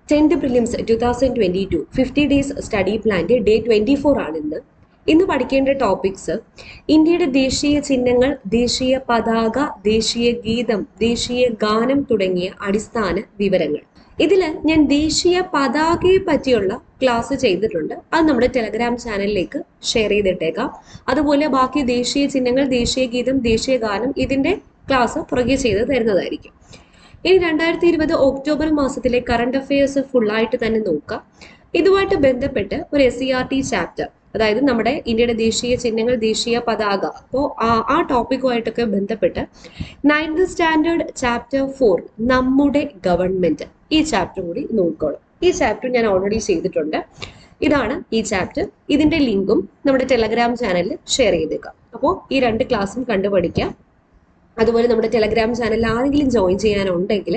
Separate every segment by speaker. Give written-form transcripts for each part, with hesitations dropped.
Speaker 1: 10th Prelims 2022 50 days study plan day 24 ആണ് ഇന്ന് പഠിക്കേണ്ട ടോപ്പിക്സ് ഇന്ത്യയുടെ ദേശീയ ചിഹ്നങ്ങൾ, ദേശീയ പതാക, ദേശീയ ഗീതം, ദേശീയ ഗാനം തുടങ്ങിയ അടിസ്ഥാന വിവരങ്ങൾ. ഇതിൽ ഞാൻ ദേശീയ പതാകയെ പറ്റിയുള്ള ക്ലാസ് ചെയ്തിട്ടുണ്ട്. അത് നമ്മുടെ ടെലഗ്രാം ചാനലിലേക്ക് ഷെയർ ചെയ്തിട്ടേക്കാം. അതുപോലെ ബാക്കി ദേശീയ ചിഹ്നങ്ങൾ, ദേശീയ ഗീതം, ദേശീയ ഗാനം ഇതിന്റെ ക്ലാസ് പുറകെ ചെയ്ത് തരുന്നതായിരിക്കും. ഇനി 2020 ഒക്ടോബർ മാസത്തിലെ കറണ്ട് അഫയേഴ്സ് ഫുള്ളായിട്ട് തന്നെ നോക്കാം. ഇതുമായിട്ട് ബന്ധപ്പെട്ട് ഒരു SCERT ചാപ്റ്റർ, അതായത് നമ്മുടെ ഇന്ത്യയുടെ ദേശീയ ചിഹ്നങ്ങൾ, ദേശീയ പതാക, അപ്പോൾ ആ ടോപ്പിക്കുമായിട്ടൊക്കെ ബന്ധപ്പെട്ട് 9th സ്റ്റാൻഡേർഡ് ചാപ്റ്റർ 4 നമ്മുടെ ഗവൺമെന്റ്, ഈ ചാപ്റ്റർ കൂടി നോക്കണം. ഈ ചാപ്റ്റർ ഞാൻ ഓൾറെഡി ചെയ്തിട്ടുണ്ട്. ഇതാണ് ഈ ചാപ്റ്റർ. ഇതിന്റെ ലിങ്കും നമ്മുടെ ടെലഗ്രാം ചാനലിൽ ഷെയർ ചെയ്തേക്കാം. അപ്പോൾ ഈ 2 ക്ലാസ്സും കണ്ടുപഠിക്കാം. അതുപോലെ നമ്മുടെ ടെലഗ്രാം ചാനലിൽ ആരെങ്കിലും ജോയിൻ ചെയ്യാനുണ്ടെങ്കിൽ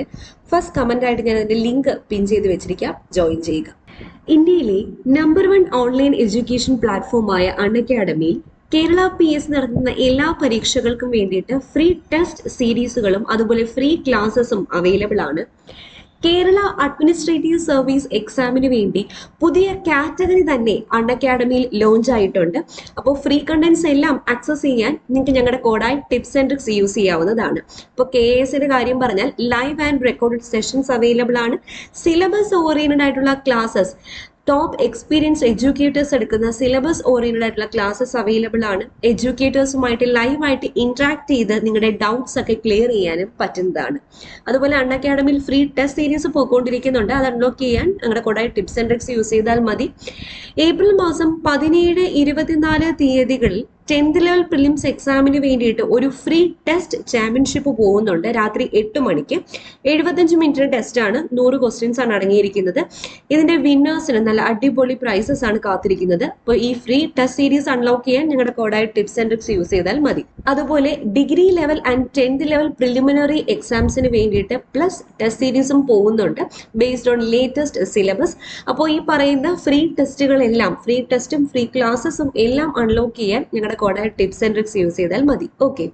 Speaker 1: ഫസ്റ്റ് കമന്റ് ആയിട്ട് ഞാൻ അതിന്റെ ലിങ്ക് പിൻ ചെയ്ത് വെച്ചിരിക്കാം, ജോയിൻ ചെയ്യുക. ഇന്ത്യയിലെ നമ്പർ 1 ഓൺലൈൻ എഡ്യൂക്കേഷൻ പ്ലാറ്റ്ഫോമായ അൺഅക്കാഡമിയിൽ കേരള PS നടത്തുന്ന എല്ലാ പരീക്ഷകൾക്കും വേണ്ടിയിട്ട് ഫ്രീ ടെസ്റ്റ് സീരീസുകളും അതുപോലെ ഫ്രീ ക്ലാസ്സസും അവൈലബിൾ ആണ്. കേരള അഡ്മിനിസ്ട്രേറ്റീവ് സർവീസ് എക്സാമിന് വേണ്ടി പുതിയ കാറ്റഗറി തന്നെ അൺഅക്കാഡമിയിൽ ലോഞ്ച് ആയിട്ടുണ്ട്. അപ്പോൾ ഫ്രീ കണ്ടന്റ്സ് എല്ലാം ആക്സസ് ചെയ്യാൻ നിങ്ങൾക്ക് ഞങ്ങളുടെ കോഡായി ടിപ്സ് ആൻഡ് ട്രിക്സ് യൂസ് ചെയ്യാവുന്നതാണ്. ഇപ്പോൾ KASന്റെ കാര്യം പറഞ്ഞാൽ live and recorded sessions available ആണ്. സിലബസ് ഓറിയന്റഡ് ആയിട്ടുള്ള ക്ലാസ്സസ്, ടോപ്പ് എക്സ്പീരിയൻസ് എഡ്യൂക്കേറ്റേഴ്സ് എടുക്കുന്ന സിലബസ് ഓറിയന്റഡ് ആയിട്ടുള്ള ക്ലാസ്സസ് അവൈലബിൾ ആണ്. എഡ്യൂക്കേറ്റേഴ്സുമായിട്ട് ലൈവായിട്ട് ഇന്ററാക്ട് ചെയ്ത് നിങ്ങളുടെ ഡൗട്ട്സ് ഒക്കെ ക്ലിയർ ചെയ്യാനും പറ്റുന്നതാണ്. അതുപോലെ അൺഅക്കാഡമിയിൽ ഫ്രീ ടെസ്റ്റ് സീരീസ് പോയിക്കൊണ്ടിരിക്കുന്നുണ്ട്. അത് അൺലോക്ക് ചെയ്യാൻ ഞങ്ങളുടെ കൂടെ ടിപ്സ് ആൻഡ് ട്രിക്സ് യൂസ് ചെയ്താൽ മതി. ഏപ്രിൽ മാസം 17, 24 തീയതികളിൽ 10th ലെവൽ പ്രിലിംസ് എക്സാമിന് വേണ്ടിയിട്ട് ഒരു ഫ്രീ ടെസ്റ്റ് ചാമ്പ്യൻഷിപ്പ് പോകുന്നുണ്ട്. രാത്രി 8 മണിക്ക് 75 മിനിറ്റ് ടെസ്റ്റ് ആണ്. 100 ക്വസ്റ്റ്യൻസ് ആണ് അടങ്ങിയിരിക്കുന്നത്. ഇതിന്റെ വിന്നേഴ്സിന് നല്ല അടിപൊളി പ്രൈസസ് ആണ് കാത്തിരിക്കുന്നത്. അപ്പോൾ ഈ ഫ്രീ ടെസ്റ്റ് സീരീസ് അൺലോക്ക് ചെയ്യാൻ ഞങ്ങളുടെ കോഡായ ടിപ്സ് ആൻഡ് ട്രിക്സ് യൂസ് ചെയ്താൽ മതി. അതുപോലെ degree level and 10th level preliminary എക്സാംസിന് വേണ്ടിയിട്ട് പ്ലസ് ടെസ്റ്റ് സീരീസും പോകുന്നുണ്ട് ബേസ്ഡ് ഓൺ ലേറ്റസ്റ്റ് സിലബസ്. അപ്പോൾ ഈ പറയുന്ന ഫ്രീ ടെസ്റ്റുകളെല്ലാം, ഫ്രീ ടെസ്റ്റും ഫ്രീ ക്ലാസ്സസും എല്ലാം അൺലോക്ക് ചെയ്യാൻ ഞങ്ങളുടെ കോഡായ ടിപ്സ് ആൻഡ് ട്രിക്സ് യൂസ് ചെയ്താൽ മതി. ഓക്കെ.